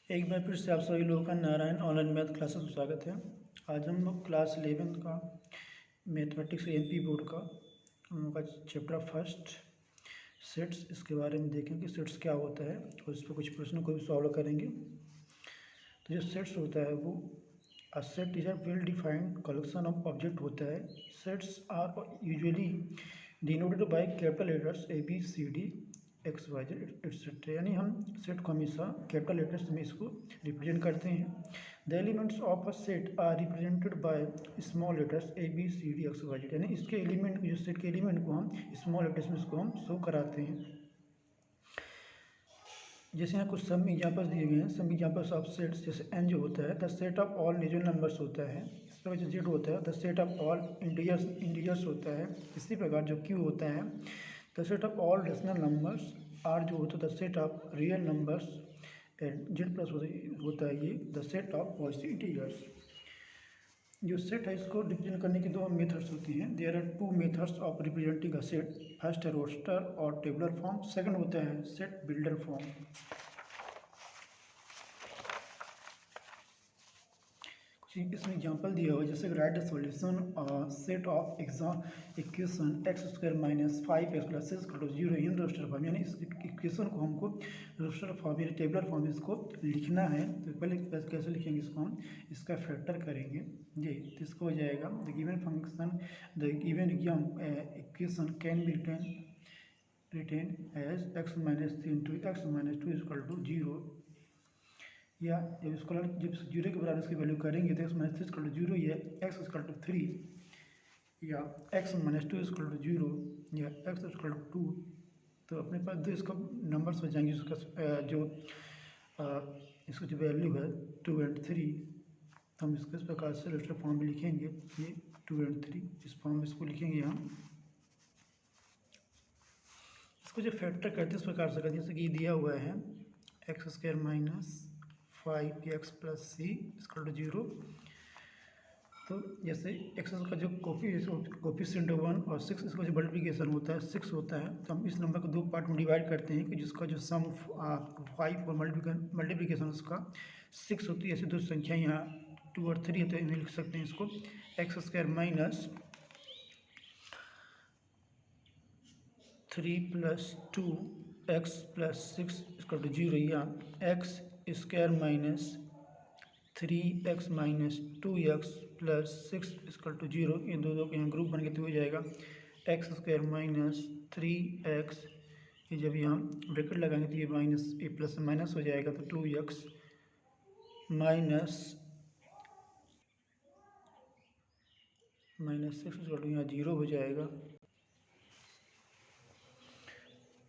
एक बार फिर से आप सभी लोगों का नारायण ऑनलाइन मैथ क्लासेस में स्वागत है। आज हम लोग क्लास 11 का मैथमेटिक्स एमपी बोर्ड का हम लोग का चैप्टर फर्स्ट सेट्स इसके बारे में देखेंगे। सेट्स क्या होता है और इस पर कुछ प्रश्नों को भी सॉल्व करेंगे। तो जो सेट्स होता है वो a set is a well defined collection of object होता है। Sets are usually denoted by capital letters A B C D x Y Z etcetera, यानी हम सेट को हमेशा कैपिटल लेटर्स में इसको रिप्रेजेंट करते हैं। The elements of a set are represented by small letters A B C D x Y z, यानी इसके एलिमेंट जो सेट के एलिमेंट को हम स्मॉल लेटर्स में इसको हम शो कराते हैं। जैसे यहाँ कुछ सम एग्जाम्पल्स दिए गए हैं। सम एग्जाम्पल्स ऑफ सेट्स, जैसे एन जो होता है the set of all natural numbers होता है। इस प्रकार जो जेड होता है the set of all integers होता है। इसी प्रकार जो क्यू होता है the set of all rational numbers. R जो होता है the set of real numbers. And Z plus होता है ये the set of positive integers. जो सेट है इसको रिप्रेजेंट करने की दो मेथड्स होती हैं। There are two methods of representing a set. First है रोस्टर और टेबुलर फॉर्म, सेकंड होता है सेट बिल्डर फॉर्म। इसमें एग्जांपल दिया हुआ है, जैसे write the solution set of equation x square minus 5x plus 6 0 in roster form, यानी इस इक्वेशन को हमको रोस्टर फॉर्म यानी टेबुलर फॉर्म इसको लिखना है। तो पहले कैसे लिखेंगे इसको, हम इसका फैक्टर करेंगे जी। तो इसको हो जाएगा the given function the given equation can be written as x minus 3 into x minus 2 equal to 0, या जब इसको जब जीरो के बराबर इसकी वैल्यू करेंगे तो एक्स माइनस 3 इक्वल टू 0 या एक्स इक्वल टू 3 या एक्स माइनस 2 इक्वल टू 0 या एक्स इक्वल टू 2। तो अपने पास दो इसका नंबर्स हो जाएंगे। इसका जो इसका जो वैल्यू है 2 और 3, तो हम इसको इस प्रकार से रोस्टर फॉर्म में लिखेंगे। ये 2 और 3 इस फॉर्म में इसको लिखेंगे हम। इसको जो फैक्टर करते हैं इस प्रकार से करते हैं, जैसे कि दिया हुआ है x square minus 5x plus C equal to 0। तो जैसे एक्स का जो कोफिशिएंट 1 और 6, इसका जो मल्टीप्लिकेशन होता है 6 होता है, तो हम इस नंबर को दो पार्ट में डिवाइड करते हैं कि जिसका जो सम 5 और मल्टीप्लिकेशन उसका 6 होती है। ऐसी दो संख्या यहाँ 2 और 3 है, तो इन्हें लिख सकते हैं इसको x square minus 3 plus 2x plus 6 equal to 0, या x square minus 3x minus 2x plus 6 equal to 0। ये दो के यहाँ ग्रुप बन के तो हो जाएगा एक्स स्क्वायर माइनस 3x, ये जब यहाँ ब्रैकेट लगाएंगे तो ये माइनस ए प्लस माइनस हो जाएगा, तो 2x माइनस 6 इक्वल टू यहाँ 0 हो जाएगा।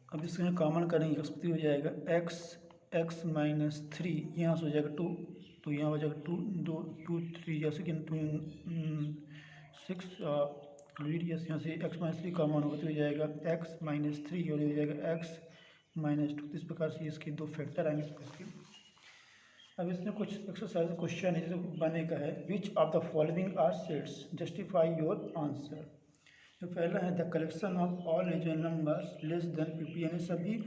अब इसको यहाँ कॉमन करेंगे तो हो जाएगा एक्स माइनस 3, यहाँ से हो जाएगा 2, तो यहाँ हो जाएगा 2 3 जैसे कि 6 यहाँ से एक्स माइनस 3 कॉमन होगा तो हो जाएगा एक्स माइनस 3 और हो जाएगा एक्स माइनस 2। इस प्रकार से इसके दो फैक्टर आएंगे इसके। अब इसमें कुछ एक्सरसाइज क्वेश्चन है, जैसे बने का है which of the following are sets, justify your answer. जो पहला है the collection of all natural numbers less than 50, यानी सभी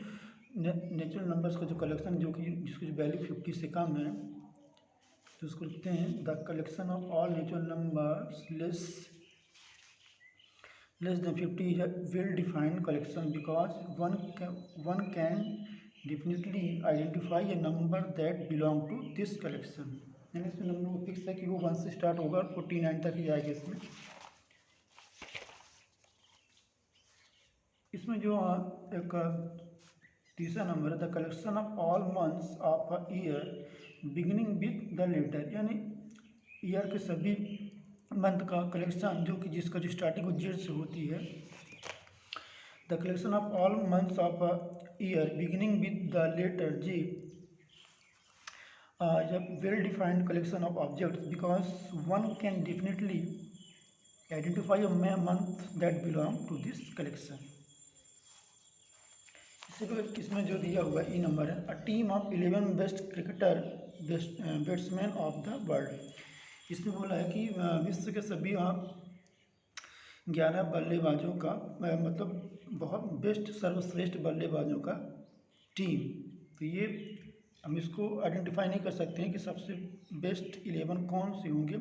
नेचुरल नंबर्स का जो कलेक्शन जो कि जिसकी जो वैल्यू 50 से कम है, तो उसको लिखते हैं the collection of all natural numbers less than 50 is a well defined collection because one can definitely identify a number that belong to this collection, यानी इसमें नंबर फिक्स है कि वो 1 से स्टार्ट होगा और 49 तक ही जाएगा। इसमें जो एक तीसरा नंबर है the collection of all months of a year beginning with the letter, यानी ईयर के सभी मंथ का कलेक्शन जो कि जिसका जो स्टार्टिंग जेड से होती है। The collection of all months of a year beginning with the letter J जब well defined collection of objects because one can definitely identify a month that belong to this collection. इसमें जो दिया हुआ ई number है a team of 11 best cricketer batsman of the world. इसमें बोला है कि विश्व के सभी 11 बल्लेबाजों का मतलब बहुत बेस्ट सर्वश्रेष्ठ बल्लेबाजों का टीम। तो ये हम इसको आइडेंटिफाई नहीं कर सकते हैं कि सबसे बेस्ट 11 कौन से होंगे,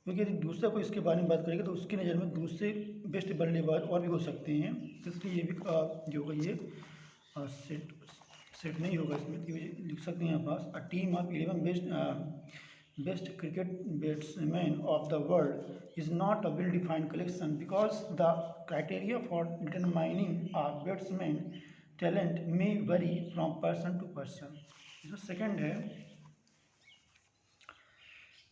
क्योंकि यदि दूसरा कोई इसके बारे में बात करेगा तो उसकी नज़र में दूसरे बेस्ट बल्लेबाज और भी हो सकते हैं, इसलिए ये भी जो होगा ये सेट सेट नहीं होगा इसमें। तो ये लिख सकते हैं यहाँ पास a team of 11 best cricket batsman of the world is not a well defined collection because the criteria for determining a batsman talent may vary from person to person. इसमें सेकेंड है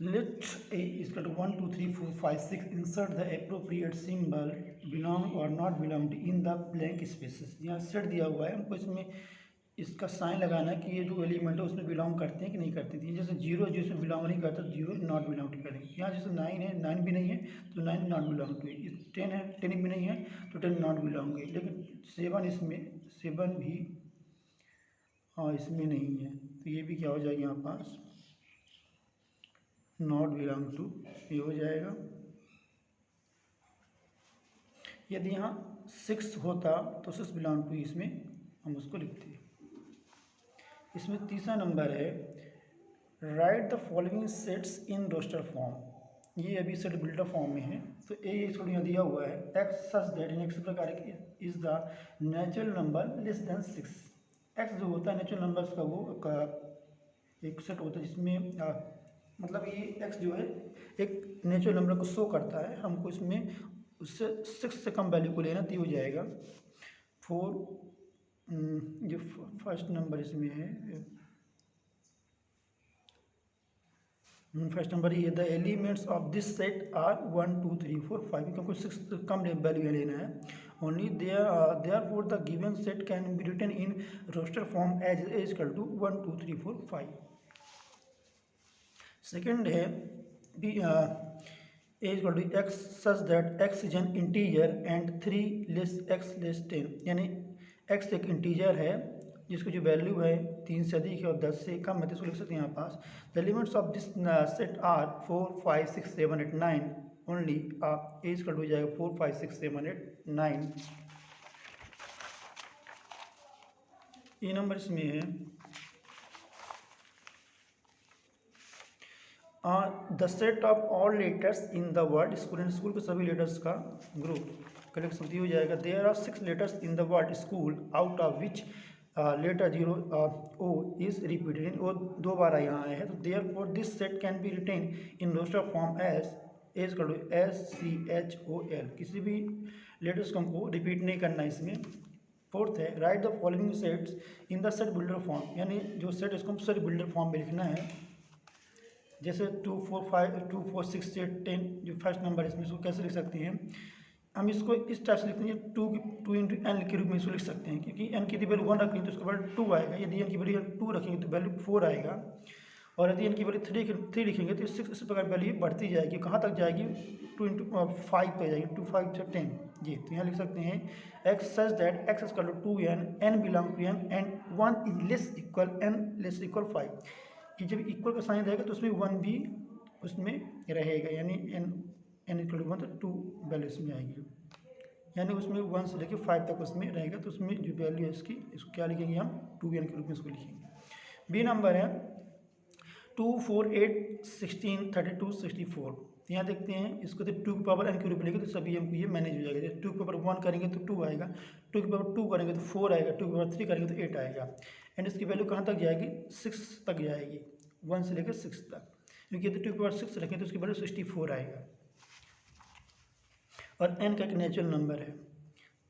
let a is equal to 1 2 3 4 5 6 insert the appropriate symbol belong or not belong to in the blank spaces। यहाँ set दिया हुआ है, हमको इसमें इसका sign लगाना है कि ये जो एलिमेंट है उसमें बिलोंग करते हैं कि नहीं करते हैं। जैसे जीरो जिसमें बिलोंग नहीं करता तो जीरो नॉट बिलोंग टू करेंगे। यहाँ जैसे 9 है, 9 भी नहीं है तो 9 नॉट बिलोंग टू। 10 है, 10 भी नहीं है तो 10 नॉट बिलोंग है। लेकिन 7 इसमें 7 भी इसमें नहीं है, तो ये भी क्या हो जाएगा यहाँ पास नॉट बिलोंग टू, ये हो जाएगा। यदि यहाँ 6 होता तो 6 बिलोंग टू, इसमें हम उसको लिखते हैं। इसमें तीसरा नंबर है write the following sets in roster form. ये अभी सेट बिल्डर फॉर्म में है, तो इसको यहाँ दिया हुआ है x such that in X प्रकार is the natural number less than 6। X जो होता है नेचुरल नंबर्स का वो एक सेट होता है जिसमें मतलब ये एक्स जो है एक नेचुरल नंबर को शो करता है। हमको इसमें उससे 6 से कम वैल्यू को लेना तो हो जाएगा 4। जो फर्स्ट नंबर इसमें है, फर्स्ट नंबर ये the elements of this set are 1 2 3 4 5, क्योंकि 6 से कम वैल्यू लेना है। Only therefore the given set can be written in roster form as equal to 1 2 3 4 5। Second है B equal to x such that x is an integer and 3 less x less 10, यानी x एक integer है जिसकी जो value है 3 से अधिक है और 10 से कम है, तो इसको लिख सकते हैं यहाँ पास the elements of this set are 4 5 6 7 8 9 only. As cut हो जाएगा 4 5 6 7 8 9। ये नंबर इसमें है the set of all letters in the word. School के सभी लेटर्स का ग्रुप कलेक्शन हो जाएगा। There are 6 letters in the word school out of which letter 0 O is repeated. वो 2 बार यहाँ आए हैं, तो therefore this set can be written in roster form as कर लो SCHOL। किसी भी लेटर्स को हमको रिपीट नहीं करना है इसमें। फोर्थ है write the following sets in the set builder form, यानी जो सेट इसको सेट बिल्डर फॉर्म में लिखना है। जैसे 2 4 5 2 4 6 8 10 जो फर्स्ट नंबर इसमें इसको कैसे लिख सकते हैं, हम इसको इस टाइप से लिखते हैं 2 इंटू एन के रूप में इसको लिख सकते हैं, क्योंकि एन की यदि वैल्यू 1 रखेंगे तो उसके बाद 2 आएगा। यदि एन की वैल्यू 2 रखेंगे तो वैल्यू 4 आएगा, और यदि एन की वैल्यू 3 लिखेंगे तो 6 इस प्रकार वैल्यू बढ़ती जाएगी। कहाँ तक जाएगी 2 इंटू 5 पे जाएगी, 2 5 से 10 जी। तो यहाँ लिख सकते हैं x such that x equal to 2n n belong to n and 1 is less equal n less equal 5। कि जब इक्वल का साइन रहेगा तो उसमें 1 भी उसमें रहेगा, यानी n इक्वल टू 1 तो 2 वैल्यू इसमें आएगी, यानी उसमें 1 से लेकर 5 तक उसमें रहेगा। तो उसमें जो वैल्यू है इसको क्या लिखेंगे हम 2n के रूप में इसको लिखेंगे। बी नंबर है 2 4 8 16 32 64। यहाँ देखते हैं इसको तो 2 की पावर n के रूप में लेंगे तो सभी हमको ये मैनेज हो जाएगा। जैसे 2 की पावर 1 करेंगे तो 2 आएगा, 2 की पावर 2 करेंगे तो 4 आएगा, 2 की पावर 3 करेंगे तो 8 आएगा। एंड इसकी वैल्यू कहाँ तक जाएगी 6 तक जाएगी, 1 से लेकर 6 तक, क्योंकि यदि 2 की पावर 6 रखें तो उसकी वैल्यू 64 आएगा। और n का एक नेचुरल नंबर है।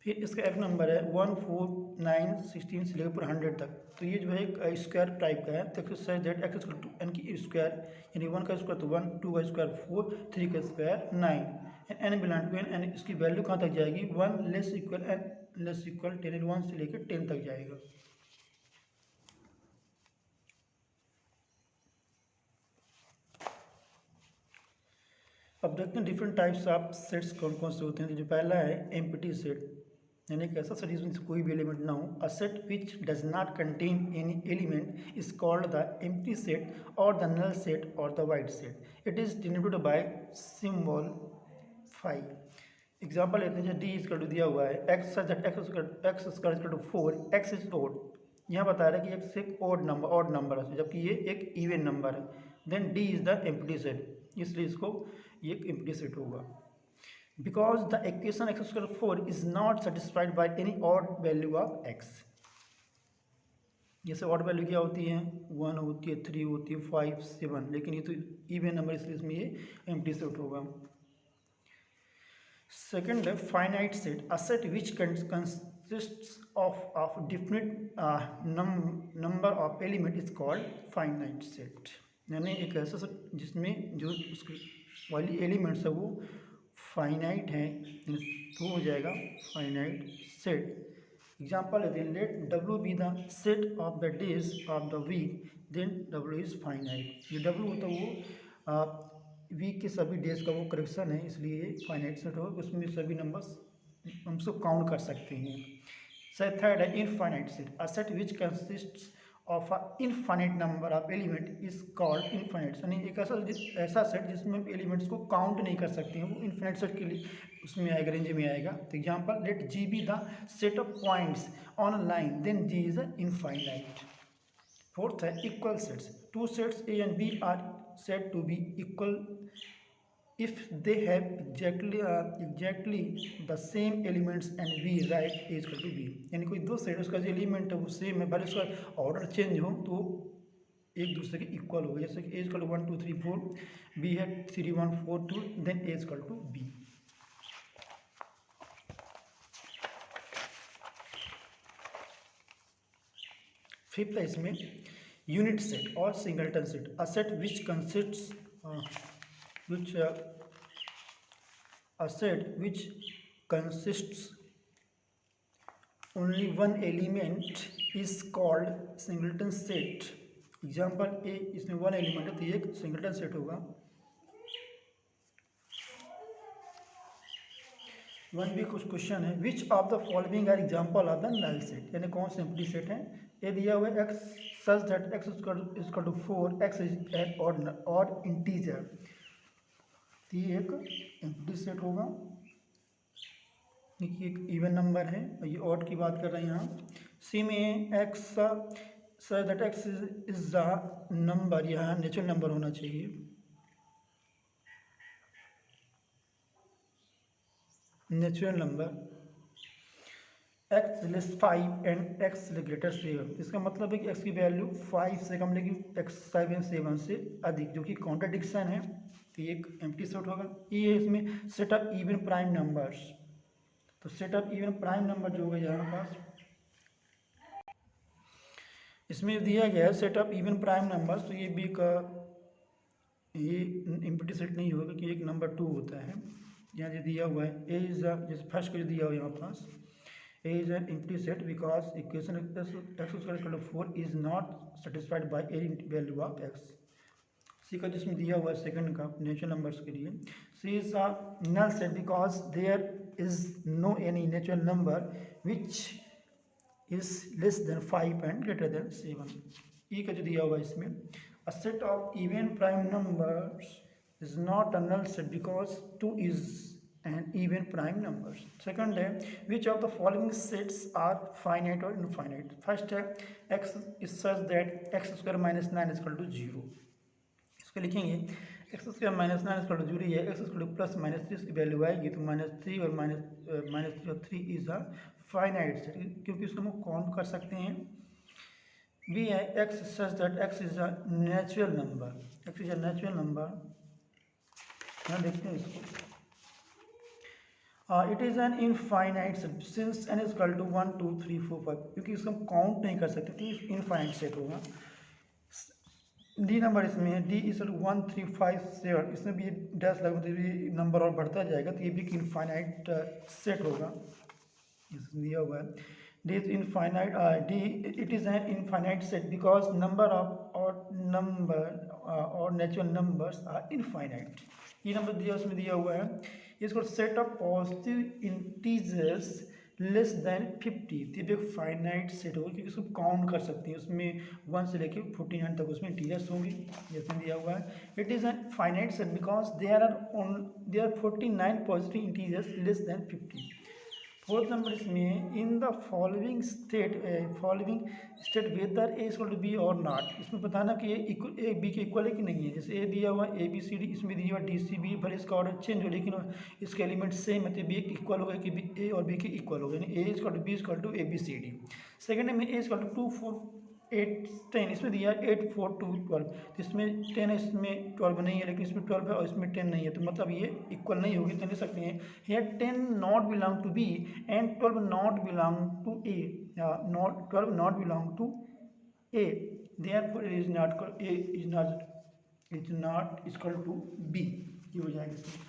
फिर इसका एक नंबर है 1 4 9 16 से लेकर 100 तक। तो ये जो है एक स्क्वायर टाइप का है। तो exercise that x equal to n की स्क्वायर, यानी 1 का स्क्वायर तो 1, 2 का स्क्वायर 4, 3 का square 9 n belong to n. इसकी वैल्यू कहाँ तक जाएगी 1 less equal n less equal 10, 1 से लेकर 10 तक जाएगा। अब देखते हैं डिफरेंट टाइप्स ऑफ सेट्स कौन कौन से होते हैं। तो जो पहला है एम्प्टी सेट, यानी एक ऐसा सेट जिसमें कोई भी एलिमेंट ना हो। A set which does not contain any element is called the empty set और द नल सेट और the void set. It is denoted by symbol phi. Example लेते हैं, डी इज कर दिया हुआ है x such that x square is equal to 4, x is odd. यहाँ बता रहा है कि एक एक ऑड नंबर है, जबकि ये एक इवन नंबर है। Then D is the empty set, इसलिए इसको ये एक एम्प्टी सेट होगा। Because the equation x square 4 is not satisfied by any odd value of x. जैसे ऑड वैल्यू क्या होती है, 1 होती है, 3 होती है, 5, 7, लेकिन ये तो इवन नंबर, इसलिए इसमें ये एम्प्टी सेट होगा। सेकंड है finite set, a set which consists of definite number of element is called finite set। यानी एक ऐसा सेट जिसमें जो उसकी वाली एलिमेंट्स है वो फाइनाइट है, तो हो जाएगा फाइनाइट सेट। एग्जाम्पल है, let W be the set of the days of the week, then W is finite. ये डब्ल्यू होता है वो वीक के सभी डेज का वो करेक्शन है, इसलिए फाइनाइट सेट हो, उसमें सभी नंबर्स हम उसको काउंट कर सकते हैं। सो थर्ड है infinite set, a set which consists of a infinite number of element is called infinite. यानी एक ऐसा सेट जिसमें एलिमेंट्स को काउंट नहीं कर सकते हैं, वो इनफाइनाइट सेट के लिए उसमें आएगा, रेंज में आएगा। तो example, let G be the set of points on line, then G is infinite. Fourth है equal sets, two sets A and B are said to be equal if they have exactly the same elements and we write a is equal to b। यानी कोई दो set, उसका जो element है वो same है, भले उसका ऑर्डर चेंज हो तो एक दूसरे के इक्वल होगा। जैसे कि ए इक्वल टू 1 2 3 4, बी है 3 1 4 2, then A equal to B. Fifth है इसमें यूनिट सेट और singleton set, a set which consists only one element is called singleton set। Example A, इसमें वन एलिमेंट है तो ये एक सिंगलटन सेट होगा। वन भी कुछ क्वेश्चन है, which of the following are example of the null set, यानी कौन से एम्प्टी सेट है। ये दिया हुआ है x such that x equal to 4, x is an odd integer, तो ये एक एम्प्टी सेट होगा। देखिए एक इवन नंबर है और ये ऑड की बात कर रहे हैं यहाँ। सी में x such that x is the number, यहाँ नेचुरल नंबर होना चाहिए। Natural number x less 5 and x greater 7, इसका मतलब है कि एक्स की वैल्यू 5 से कम लेकिन एक्स 7 से अधिक, जो कि कॉन्ट्राडिक्शन है, तो ये एक एम्प्टी सेट होगा। ये है इसमें set of even prime numbers, तो set of even prime number जो होगा यहाँ पास इसमें दिया गया है set of even prime numbers, तो ये भी का ये एम्प्टी सेट नहीं होगा कि एक नंबर 2 होता है। यहाँ जो दिया हुआ है ए इज जैसे फर्स्ट को दिया हुआ है यहाँ पास, A is an empty set because equation x square equal to 4 is not satisfied by any value of x। C का जिसमें दिया हुआ है सेकंड का नेचुरल नंबर्स के लिए, C is a null set because there is no any natural number which is less than 5 and greater than 7। E का जो दिया हुआ है इसमें, a set of even prime numbers is not a null set because 2 is and even prime numbers। Second है which of the following sets are finite or infinite। First है x is such that x square minus 9 is equal to 0। इसको लिखेंगे x square minus 9 is equal to 0 है, x square plus minus 3 इसकी value आएगी तो -3 और -3 और 3 is a finite set, क्योंकि इसको हम काउंट कर सकते हैं। बी है x such that x is a natural number, x is a natural number। यहाँ देखते हैं इसको, it is an infinite set since n is equal to 1 2 3 4 5, क्योंकि इसको हम काउंट नहीं कर सकते तो इनफाइनाइट सेट होगा। डी नंबर इसमें है, डी इज 1 3 5 7, इसमें भी डैश लगा तो भी नंबर और बढ़ता जाएगा, तो ये भी इनफाइनाइट सेट होगा, इसमें दिया हुआ है। D is infinite, D it is an infinite set because number of और नेचुरल नंबर्स आर इनफाइनाइट। ये नंबर दिया उसमें दिया हुआ है, इसको set of positive integers less than 50, तो ये फाइनाइट सेट होगा क्योंकि उसको काउंट कर सकते हैं, उसमें 1 से लेके 49 तक उसमें इंटीजर्स होंगे, जैसे दिया हुआ है। It is a finite set because there are 49 positive integers less than 50, fourth number इसमें in the following state whether A equal to B और नॉट। इसमें बताना कि ए बी के इक्वल है कि नहीं है। जैसे ए दिया हुआ ए बी सी डी, इसमें दिया हुआ डी सी बी, भले इसका ऑर्डर चेंज हो लेकिन इसके एलिमेंट सेम है, तो बी इक्वल होगा कि बी ए और बी के इक्वल होगा, यानी A equal to B equal to A B C D. Second में ए इक्वल टू 2 4 8 10, इसमें दिया 8 4 2 12, तो इसमें 10 है, इसमें 12 नहीं है, लेकिन इसमें 12 है और इसमें 10 नहीं है, तो मतलब ये इक्वल नहीं होगी। तो लिख सकते हैं here 10 not belong to B and 12 not belong to A, not 12 not belong to A, therefore it is not A is not equal to B, ये हो जाएगा इसमें।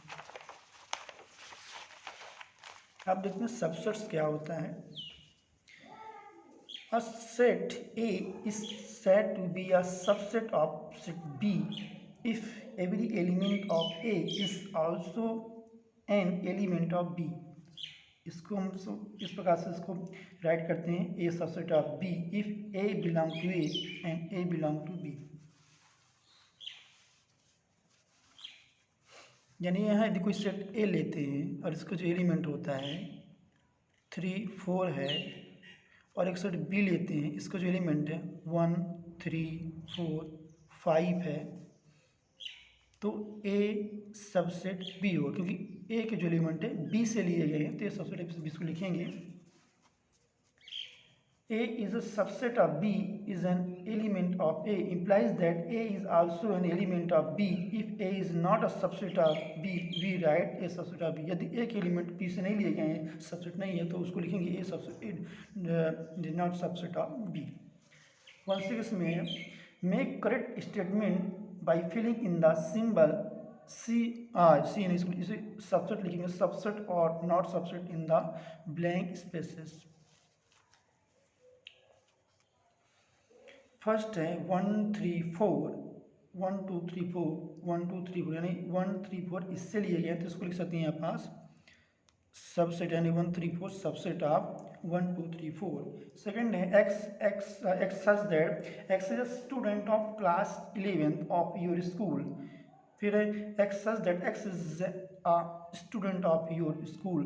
अब देखते हैं सबसेट्स क्या होता है। A set A is said to be a subset of set B if every element of A is also an element of B। इसको हम इस प्रकार से इसको राइट करते हैं, A subset of B if A belong to A and A belong to B। यानी यहाँ यदि कोई सेट A लेते हैं और इसका जो एलिमेंट होता है 3 4 है, और एक सेट बी लेते हैं, इसका जो एलिमेंट है 1 3 4 5 है, तो ए सबसेट बी होगा, क्योंकि ए के जो एलिमेंट है बी से लिए गए हैं, तो ये सबसेट बी को लिखेंगे। A is a subset of B is an element of A implies that A is also an element of B। If A is not a subset of B, we write A subset of B। यदि A के element B से नहीं लिए गए हैं, subset नहीं है, तो उसको लिखेंगे A subset is not subset of B। 16 में make correct statement by filling in the symbol C इसे सबसेट लिखेंगे, सबसेट और not subset in the blank spaces. First है 1 3 4 1 2 3 4 1 2 3 4, यानी 1 3 4 इससे लिए गए, तो इसको लिख सकते हैं यहाँ पास सबसेट, यानी 1 3 4 सबसेट ऑफ 1 2 3 4। सेकेंड है x such that x is a student of class 11 of your school. फिर है x such that x is a student of your school,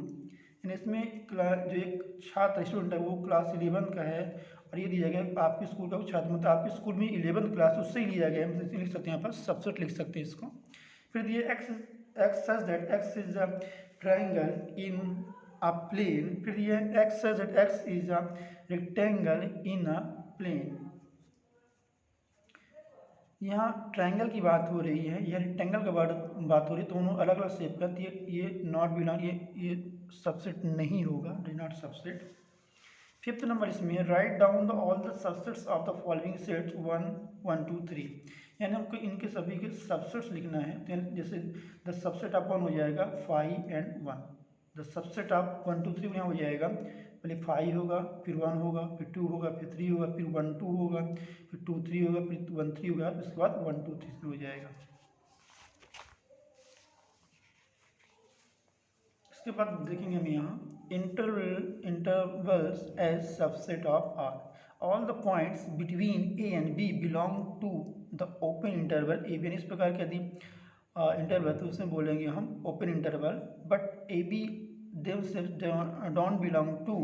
यानी इसमें जो एक छात्र स्टूडेंट है वो क्लास 11 का है, और ये दिया गया आपके स्कूल का छात्र, मतलब आपके स्कूल में 11th क्लास उससे ही लिया गया है, मतलब लिख सकते हैं यहाँ पर सबसेट लिख सकते हैं इसको। फिर दिए x such that x is a triangle in a plane. फिर ये x such that x is a rectangle in a plane. यहाँ ट्रायंगल की बात हो रही है, यह रेक्टेंगल की बात हो रही है, दोनों अलग अलग शेप का, ये नॉट बिलोंग, ये सबसेट नहीं होगा, is not subset. Fifth number इसमें write down the all the subsets of the following sets 1 1 2 3, यानी हमको इनके सभी के सबसेट्स लिखना है। तो जैसे द सबसेट ऑफ 1 हो जाएगा 5 and 1, द सबसेट ऑफ 1 2 3 यहाँ हो जाएगा, पहले 5 होगा, फिर 1 होगा, फिर 2 होगा, फिर 3 होगा, फिर 1 2 होगा, फिर 2 3 होगा, फिर 1 3 होगा, उसके बाद 1 2 3 हो जाएगा। इसके बाद देखेंगे हम यहाँ intervals as subset of R। All the points between A and B belong to the open interval A B। इस प्रकार के यदि इंटरवल तो उसमें बोलेंगे हम open interval, but A B don't belong to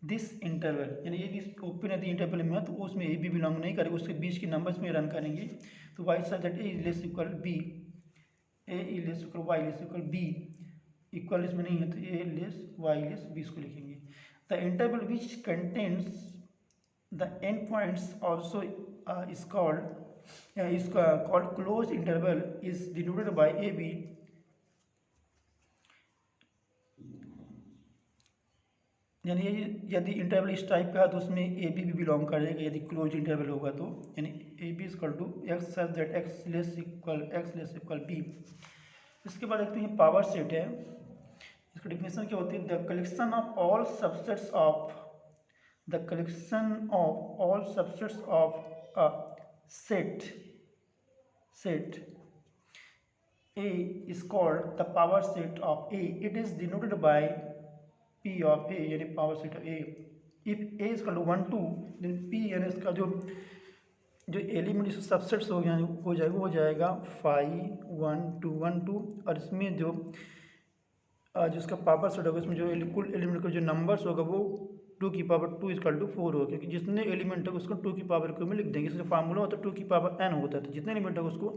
this interval, यानी ये ओपन यदि इंटरवल में है तो उसमें ए बी बिलोंग नहीं करेगा, उसके बीच के नंबर्स में रन करेंगे। तो Y such that A is less equal B, A is less equal Y less equal B, equal इसमें नहीं है तो A less Y less B इसको लिखेंगे। The interval which contains the end points also is called close interval is denoted by A B. यानी यदि interval इस type का है तो उसमें ए बी भी बिलोंग करेगा, यदि क्लोज इंटरवल होगा तो, यानी A B equal to x such that x less equal B. इसके बाद देखते हैं पावर सेट है, इसका डिफिनेशन क्या होती है, the collection of all subsets of a set A is called the power set of A। It is denoted by P of A, यानी power set of A। If A is equal to 1 2, then P यानी इसका जो element इस subsets हो जाएगा 5 1 2 1 2, और इसमें जो जिसका पावर सेट होगा, इसमें जो कुल एलिमेंट का जो नंबर्स होगा वो 2⁴ होगा, क्योंकि जितने एलिमेंट है उसको 2 में लिख देंगे। इसका फार्मूला होता है 2n होता है, तो जितने एलिमेंट है उसको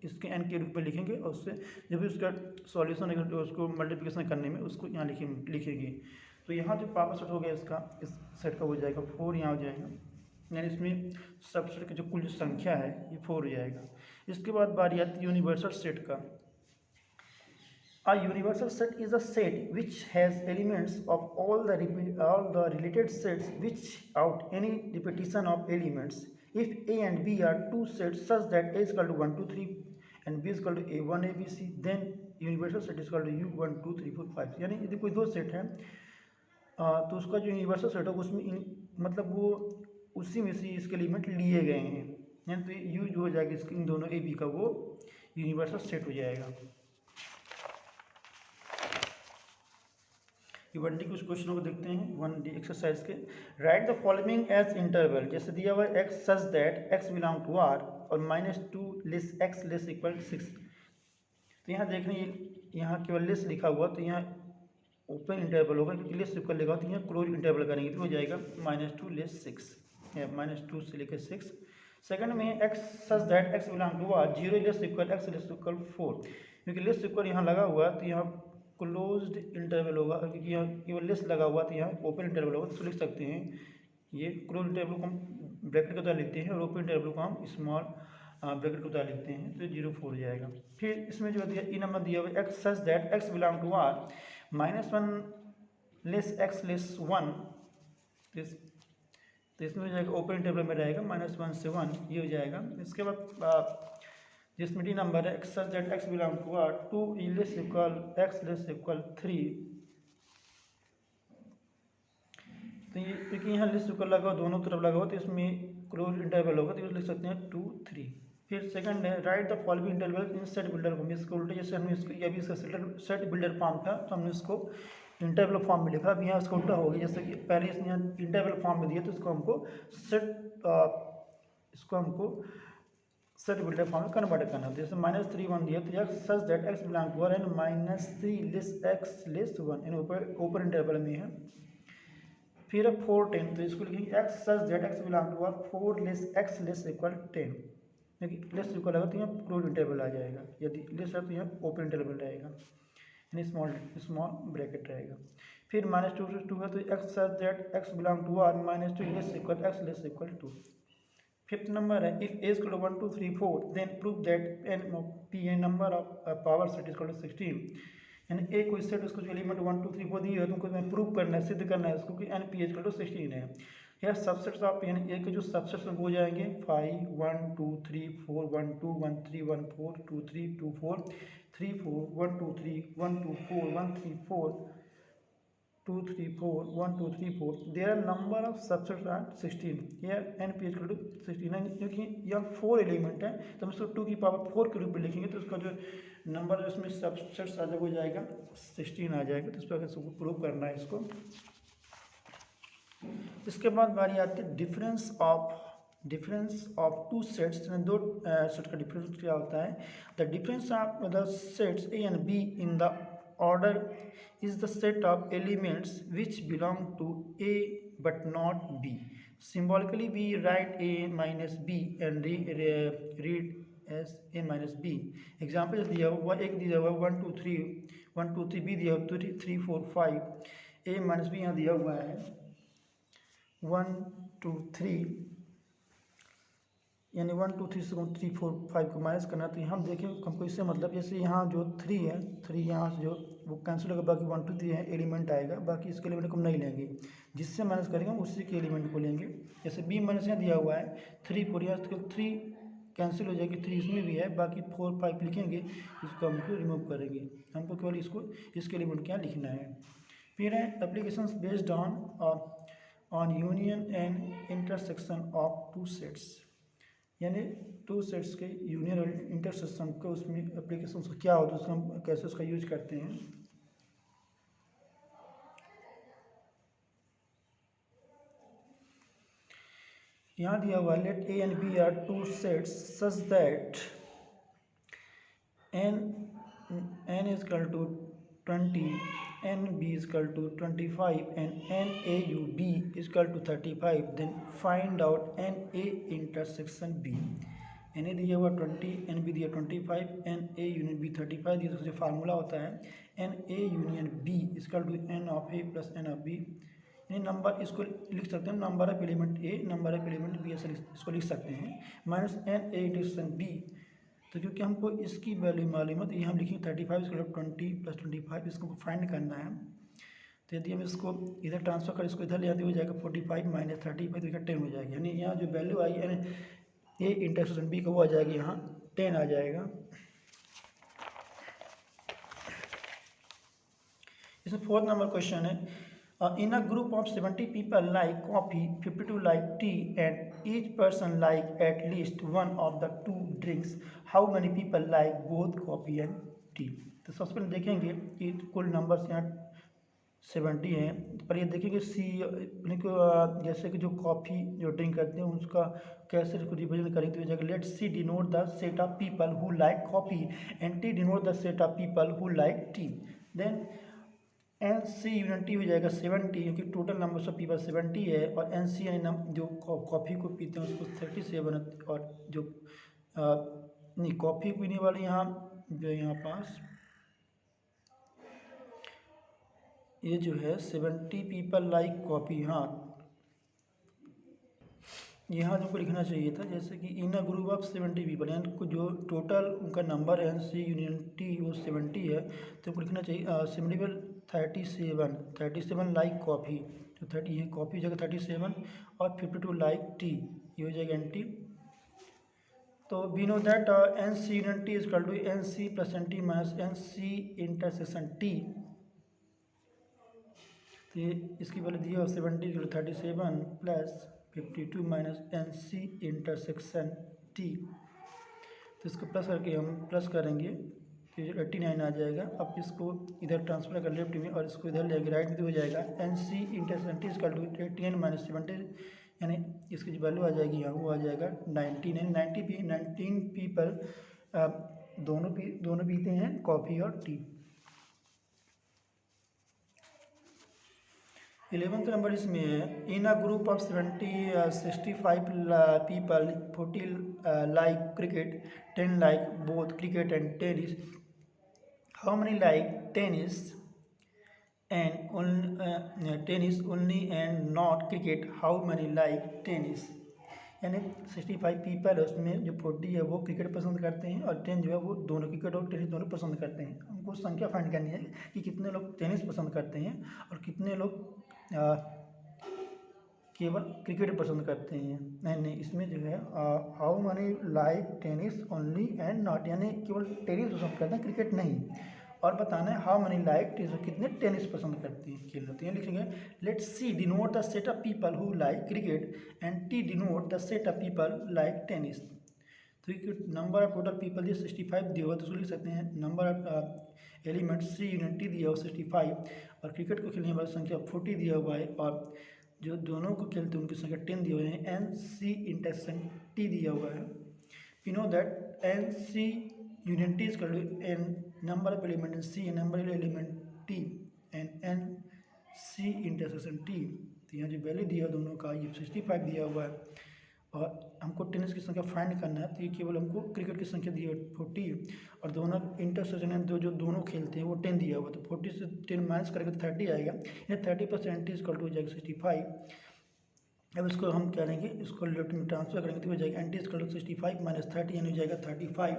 इसके n के रूप में लिखेंगे, और उससे जब भी उसका सॉल्यूशन है तो उसको मल्टीप्लिकेशन करने में उसको यहाँ लिखेंगे। तो यहाँ जो पावर सेट हो गया इसका, इस सेट का हो जाएगा 4, यहाँ हो जाएगा, यानी इसमें सबसेट की जो कुल संख्या है ये 4 हो जाएगा। इसके बाद बारी आती है यूनिवर्सल सेट का। A universal set is a set which has elements of all the related sets without any repetition of elements. If A and B are two sets such that A is equal to 1, 2, 3 and B is equal to A1, ABC, then universal set is equal to U 1, 2, 3, 4, 5। यानी यदि कोई दो set है तो उसका जो universal set होगा उसमें मतलब वो उसी में से इसके एलिमेंट लिए गए हैं, यानी तो यू जो हो जाएगा इसके इन दोनों ए बी का वो यूनिवर्सल सेट हो जाएगा। ये 1D कुछ क्वेश्चनों को देखते हैं। 1D एक्सरसाइज के, write the following as interval, जैसे दिया हुआ है x such that x belong to R और -2 लेस x लेस इक्वल 6। तो यहाँ देख रहे हैं यहाँ केवल लेस लिखा हुआ, तो यहाँ ओपन इंटरवल होगा, क्योंकि लेस इक्वल लिखा, तो यहाँ क्लोज इंटरवल करेंगे तो हो जाएगा -2 लेस 6, या -2 से लेकर 6। सेकंड में x such that x belong to R 0 less equal x less equal 4, क्योंकि लेस इक्वल यहाँ लगा हुआ है तो यहाँ क्लोज्ड इंटरवल होगा, क्योंकि यहाँ केवल लेस लगा हुआ तो यहाँ ओपन इंटरवल होगा, तो लिख सकते हैं ये क्लोज इंटरवल को हम ब्रैकेट के द्वारा लिखते हैं और ओपन इंटरवल को हम स्मॉल ब्रैकेट के द्वारा लिखते हैं, तो 0 4 हो जाएगा। फिर इसमें जो दिया ई नंबर दिया हुआ है x such that x belong to R -1 less x less 1, तो इसमें हो जाएगा ओपन इंटरवल में रहेगा -1 से 1, ये हो जाएगा। इसके बाद जिसमें डी नंबर है x such that x belong to R 2 less equal x less equal 3, तो ये क्योंकि यहाँ लेस इक्वल लगा हुआ दोनों तरफ लगा हुआ तो इसमें क्लोज इंटरवल होगा, तो लिख सकते हैं 2 3। फिर सेकंड है write the following interval in set builder form, इसको उल्टे जैसे हमने इसको ये भी इसका सेट बिल्डर फॉर्म था तो हमने इसको इंटरवल फॉर्म में लिखा, अब यहाँ इसका उल्टा हो गया, जैसे कि पहले इसने यहाँ इंटरवल फॉर्म में दिया तो इसको हमको सेट बिल्डर फॉर्म में कन्वर्ट करना है। जैसे -3 1 दिया तो x such that x belong to R and -3 less x less 1, यानी ऊपर इंटरवल में है। फिर 4 10, तो इसको लिखेंगे x such that x belong to R 4 less x less equal 10, देखिए लेस इक्वल लगा तो यहाँ क्लोज इंटरवल आ जाएगा, यदि लेस है तो यहाँ ओपन इंटरवल रहेगा, यानी स्मॉल ब्रैकेट रहेगा। फिर -2 से 2 है तो x such that x belong to R -2 less equal x less equal 2। Fifth number है if A is equal to 1 2 3 4 then prove that N P A number of power set is equal to 16, यानी ए कोई set उसको जो element 1 2 3 4 दिए है तुमको मैं prove करना है, सिद्ध करना है उसको कि n P is equal to 16 है। यह सबसेट्स ऑफ यानी ए के जो सबसेट्स हो जाएंगे 5 1 2 3 4 1 2 1 3 1 4 2 3 2 4 3 4 1 2 3 1 2 4 1 3 4 2 3 4 1 2 3 4, there are number of subsets are 16, here n p equal to 16, क्योंकि यह 4 एलिमेंट है तो हम इसको 2 की पावर 4 के रूप में लिखेंगे तो उसका जो नंबर इसमें सबसेट्स आ हो जाएगा 16 आ जाएगा, तो इस पर इसको प्रूव करना है इसको। इसके बाद बारी आती है डिफरेंस ऑफ टू सेट्स, दो सेट का डिफरेंस क्या होता है। The difference of the sets A and be in the order is the set of elements which belong to A but not B. Symbolically we write A minus B and read as A minus B. Example दिया हुआ एक दिया हुआ 1 2 3 B दिया हुआ 3 3 4 5, A minus B यहाँ दिया हुआ है 1 2 3, यानी 1 2 3 से 3 4 5 को माइनस करना, तो हम देखें हमको इससे मतलब जैसे यहाँ जो 3 है 3 यहाँ से जो वो कैंसिल होगा, बाकी 1 2 3 है एलिमेंट आएगा, बाकी इसके एलिमेंट को हम नहीं लेंगे, जिससे माइनस करेंगे हम उसी के एलिमेंट को लेंगे। जैसे बी माइनस यहाँ दिया हुआ है 3 4, यहाँ 3 कैंसिल हो जाएगी, 3 इसमें भी है, बाकी 4 5 लिखेंगे, इसको हमको रिमूव करेंगे, हमको केवल इसके एलिमेंट क्या लिखना है। फिर है application based on union and intersection of two sets, यानी टू सेट्स के यूनियन और इंटरसेक्शन को उसमें एप्लीकेशन का क्या होता है, उसको हम कैसे उसका यूज करते हैं। यहाँ दिया हुआ let A and B are two sets such that n is equal to 20, NB is equal to 25 and NAUB is equal to 35, then find out NA intersection B. NA दिया हुआ 20, NB दिया 25, NA union B 35 दिया, तो formula होता है NA union B is equal to N of A plus N of B। यानी number इसको लिख सकते हैं number of element A, number of element B, ऐसे इसको लिख सकते हैं माइनस NA इंटरसेक्शन B। तो क्योंकि हमको इसकी वैल्यू मालूम है तो ये हम लिखेंगे 35 इसको 20 + 25, इसको फाइंड करना है। तो यदि हम इसको इधर ट्रांसफर करें, इसको इधर ले आते हो जाएगा 45 - 35 तो इसका 10 हो जाएगा। यानी यहाँ जो वैल्यू आई यानी ए इंटरसेक्शन बी का वो आ जाएगी, यहाँ 10 आ जाएगा। इसमें 4th नंबर क्वेश्चन है, in a group of 70 people like coffee, 52 like tea, and each person like at least one of the two drinks, how many people like both coffee and tea? तो सबसे पहले देखेंगे कि कुल numbers यहाँ 70 हैं, पर ये देखेंगे सी जैसे कि जो कॉफ़ी जो ड्रिंक करते हैं उसका कैसे इसको रिप्रेजेंट करेंगे। तो जाएगा let C denote the set of people who like coffee and T denote the set of people who like tea. Then n C union हो जाएगा 70, क्योंकि टोटल नंबर ऑफ पीपल 70 है, और एन सी यानी जो कॉफ़ी को पीते हैं उसको 37, और जो नहीं कॉफ़ी पीने वाले यहाँ जो यहाँ पास ये जो है 70 पीपल लाइक कॉफ़ी, हाँ यहाँ जो लिखना चाहिए था जैसे कि इन अ ग्रुप ऑफ 70 पीपल, यानी जो टोटल उनका नंबर है एन सी यूनिटी वो 70 है, तो उनको लिखना चाहिए 37 लाइक कॉफ़ी, तो 30 है कॉफ़ी हो जाएगा 37, और 52 लाइक टी, ये हो जाएगा एन टी। तो we know that n C union is equal to n C plus n T minus n C intersection T. तो ये इसकी वैल्यू दी है 70 37 plus 52 minus n C intersection T. तो इसको प्लस करके हम प्लस करेंगे तो 89 आ जाएगा। अब इसको इधर ट्रांसफर कर लेफ्ट में और इसको इधर लेंगे राइट में, तो हो जाएगा n C intersection T equal to 89 minus 70, यानी इसकी जो वैल्यू आ जाएगी यहाँ वो आ जाएगा 19, यानी 19 पीपल दोनों पीते हैं कॉफ़ी और टी। 11th नंबर इसमें है, in a group of 65 people 40 like cricket, 10 like both cricket and tennis, how many like tennis and tennis only and not cricket, how many like tennis. यानी 65 people है, उसमें जो 40 है वो cricket पसंद करते हैं और 10 जो है वो दोनों क्रिकेट और टेनिस दोनों पसंद करते हैं। हमको संख्या फाइंड करनी है कि कितने लोग टेनिस पसंद करते हैं और कितने लोग केवल क्रिकेट पसंद करते हैं। नहीं इसमें जो है how many like tennis only and not, यानी केवल टेनिस पसंद करते हैं क्रिकेट नहीं, और बताना है हाउ मनी लाइक टेनिस, कितने टेनिस पसंद करते हैं खेलते हैं। लिखेंगे let C denote the set of people who like cricket and T denote the set of people like tennis. तो नंबर ऑफ टोटल पीपल ये 65 दिया हुआ, तो उसको लिख सकते हैं number of element C union T दिया हुआ 65, और क्रिकेट को खेलने वाली संख्या 40 दिया हुआ है, और जो दोनों को खेलते हैं उनकी संख्या 10 दिया हुआ है, एन सी इंटरसेक्शन टी दिया हुआ है। You know that n C union T is equal to n number of element in C, number of element T, and n C intersection T. तो यहाँ जो वैल्यू दिया दोनों का ये 65 दिया हुआ है, और हमको टेनिस की संख्या फाइंड करना है, तो ये केवल हमको क्रिकेट की संख्या दी है 40, और दोनों इंटरसेक्शन है जो दोनों खेलते हैं वो 10 दिया हुआ, तो 40 से 10 माइनस करेंगे तो 30 आएगा, यानी 30% इज इक्वल टू हो जाएगा 65। अब इसको हम क्या करेंगे, इसको लेफ्ट में ट्रांसफर करेंगे तो हो जाएगा n T is equal to 65 minus 30, यानी हो जाएगा 35।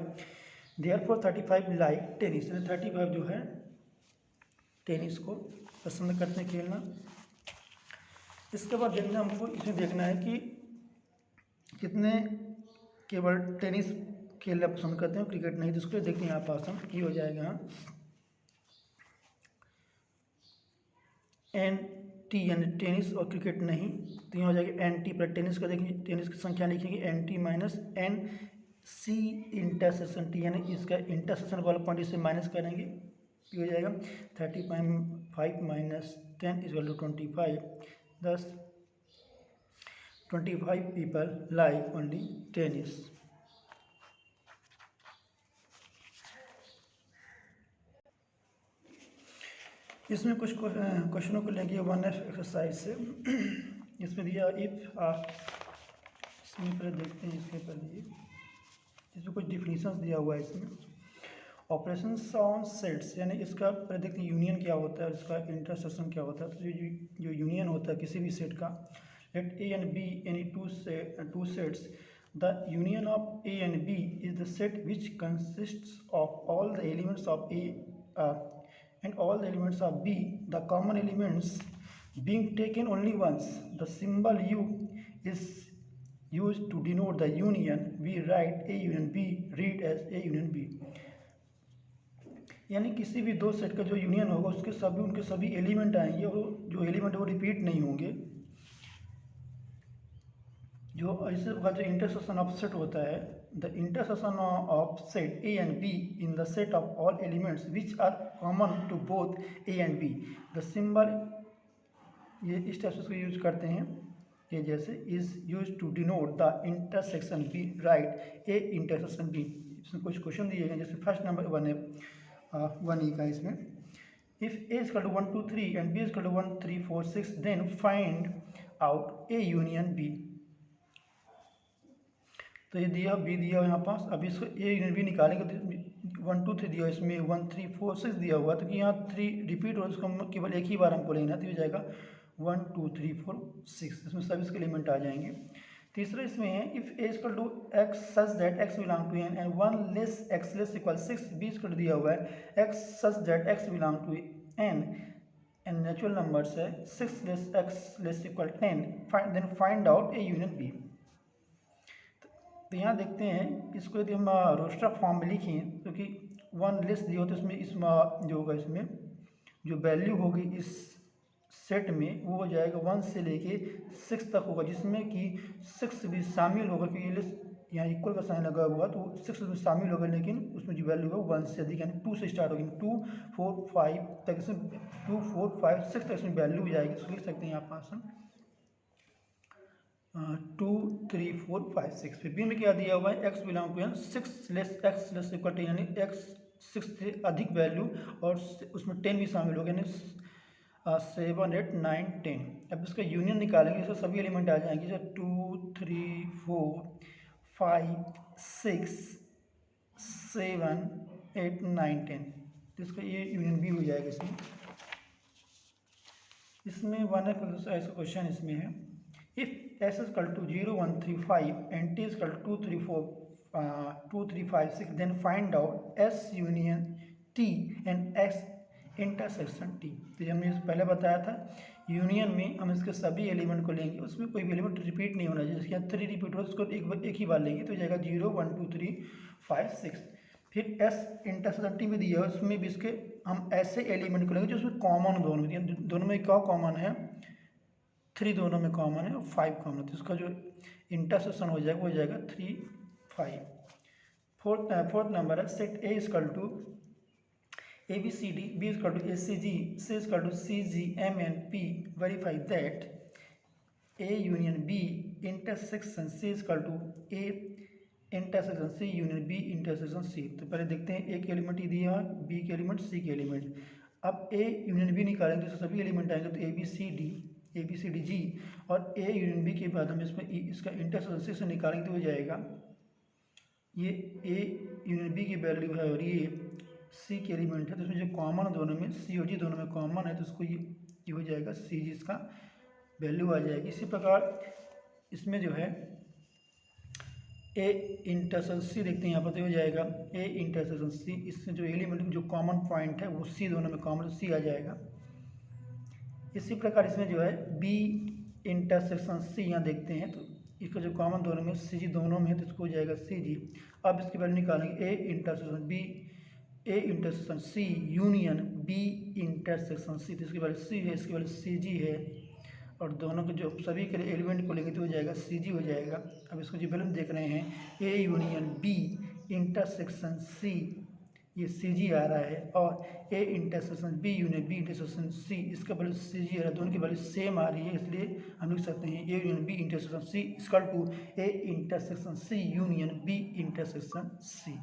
देयरफॉर 35 लाइक टेनिस, यानी 35 जो है टेनिस को पसंद करते हैं खेलना। इसके बाद देखना हमको इसमें देखना है कि कितने केवल टेनिस खेलना पसंद करते हैं क्रिकेट नहीं, तो उसको देखते हैं यहाँ पास हम, ये हो जाएगा एन टी यानी टेनिस और क्रिकेट नहीं, तो यहाँ हो जाएगा एन टी पर टेनिस का देखेंगे, टेनिस की संख्या लिखेंगे n T minus n C intersection T, यानी इसका इंटरसेक्शन वाला पॉइंट इससे माइनस करेंगे, ये हो जाएगा 35 minus 10 is equal to 25, thus 25 people like only tennis। इसमें कुछ क्वेश्चनों को लेंगे 1F एक्सरसाइज से। इसमें दिया इफ इसमें पहले देखते हैं, इसके पहले इसमें कुछ डिफिनीशंस दिया हुआ है। इसमें ऑपरेशन ऑन सेट्स, यानी इसका पहले देखते हैं यूनियन क्या होता है और इसका इंटरसेक्शन क्या होता है। तो जो यूनियन होता है किसी भी सेट का, let A and B any two sets, the union of A and B is the set which consists of all the elements of A and all the elements of B, the common elements being taken only once. The symbol U is used to denote the union. We write A union B, read as A union B. यानी किसी भी दो set का जो union होगा उनके सभी element आएंगे और जो एलिमेंट है वो रिपीट नहीं होंगे। जो ऐसे का जो इंटरसेक्शन ऑफ सेट होता है, the intersection of set A and B in the set of all elements which are common to both A and B, the symbol ये इस टाइप से इसको यूज करते हैं, ये जैसे is used to denote the intersection B, right A intersection B। इसमें कुछ क्वेश्चन दिए गए, जैसे फर्स्ट नंबर 1 का इसमें, if A is equal to 1 2 3 and B is equal to 1 3 4 6 then find out A union B। तो ये दिया, बी दिया यहाँ पास। अभी इसको ए यूनियन बी निकालेंगे तो 1 2 3 दिया, इसमें 1 3 4 6 दिया हुआ, तो कि यहाँ 3 रिपीट हो, इसको केवल एक ही बार हमको लेना, तो ये जाएगा 1 2 3 4 6, इसमें सभी इसके एलिमेंट आ जाएंगे। तीसरा इसमें है if A equal to x such that x belong to n and 1 less x less equal 6, B equal to दिया हुआ है x such that x belong to n and natural numbers है 6 less x less equal 10, then find out A union B. तो यहाँ देखते हैं, इसको यदि हम रोस्टर फॉर्म में लिखें, क्योंकि 1 लेस दिया हो तो इसमें जो होगा, इसमें जो वैल्यू होगी इस सेट में वो हो जाएगा 1 से लेके 6 तक होगा, जिसमें कि 6 भी शामिल होगा, क्योंकि लेस यहाँ इक्वल का साइन लगा हुआ तो 6 में शामिल होगा, लेकिन उसमें जो वैल्यू होगा 1 से अधिक, यानी 2 से स्टार्ट होगी, 2 4 5 तक, इसमें 2 4 5 6 तक इसमें वैल्यू हो जाएगी। इसको लिख सकते हैं यहाँ पास हम 2 3 4 5 6। फिर बी में क्या दिया हुआ है x belong to n 6 less x less equal to, यानी एक्स 6 से अधिक वैल्यू और उसमें 10 भी शामिल हो गया, यानी 7 8 9 10। अब इसका यूनियन निकालेंगे, इसमें सभी एलिमेंट आ जाएंगे, जैसे 2 3 4 5 6 7 8 9 10, तो इसका ये यूनियन भी हो जाएगा। इसमें 1F ऐसा क्वेश्चन इसमें है, if s is equal to 0 1 3 5 and t is equal to 2 3 4 2 3 5 6, then find out s union t and x intersection t। तो हमने पहले बताया था यूनियन में हम इसके सभी एलिमेंट को लेंगे, उसमें कोई भी एलिमेंट रिपीट नहीं होना चाहिए, जैसे यहाँ 3 रिपीट हो तो उसको एक ही बार लेंगे, तो जाएगा 0 1 2 3 5 6। फिर s इंटरसेक्शन t भी दिया है, उसमें भी इसके हम ऐसे एलिमेंट को लेंगे जो उसमें कॉमन दोनों में क्या कॉमन है, 3 दोनों में कॉमन है और 5 कॉमन है, तो इसका जो इंटरसेक्शन हो जाएगा वो हो जाएगा 3 5। फोर्थ नंबर है set A equal to A B C D, B equal to A C G, C equal to C G M N P, verify that A union B intersection C equal to A intersection C union B intersection C. तो पहले देखते हैं ए के element ही दिया है, B के element, सी के element. अब ए यूनियन बी निकालेंगे तो सभी एलिमेंट आएंगे, तो A B C D G, और ए यूनियन बी के बाद हम इसमें इसका इंटरसेक्शन सी से निकालेंगे तो हो जाएगा ये ए यूनियन बी की वैल्यू है और ये सी के एलिमेंट है, तो इसमें जो कॉमन दोनों में सी और जी दोनों में कॉमन है, तो इसको ये हो जाएगा सी जी, इसका वैल्यू आ जाएगी। इसी प्रकार इसमें जो है ए इंटरसेक्शन सी देखते हैं यहाँ पर, तो हो जाएगा ए इंटरसेक्शन सी, इसमें जो एलिमेंट जो कॉमन पॉइंट है वो सी दोनों में कॉमन, सी आ जाएगा। इसी प्रकार इसमें जो है बी इंटरसेक्शन सी यहाँ देखते हैं, तो इसका जो कॉमन दोनों में सी जी दोनों में है, तो इसको हो जाएगा सी जी। अब इसकी वैल्यू निकालेंगे A intersection B, A intersection C union B intersection C, तो इसकी वैल्यू सी है, इसकी वैल्यू सी जी है, और दोनों के जो सभी के एलिमेंट को लेंगे तो हो जाएगा सी जी हो जाएगा। अब इसको जो वैल्यू देख रहे हैं A union B intersection C, ये सी जी आ रहा है, और A intersection B union B intersection C, इसका वैल्यू सी जी आ रहा है, दोनों की वैल्यू सेम आ रही है, इसलिए हम लिख सकते हैं A union B intersection C equal to A intersection C union B intersection C.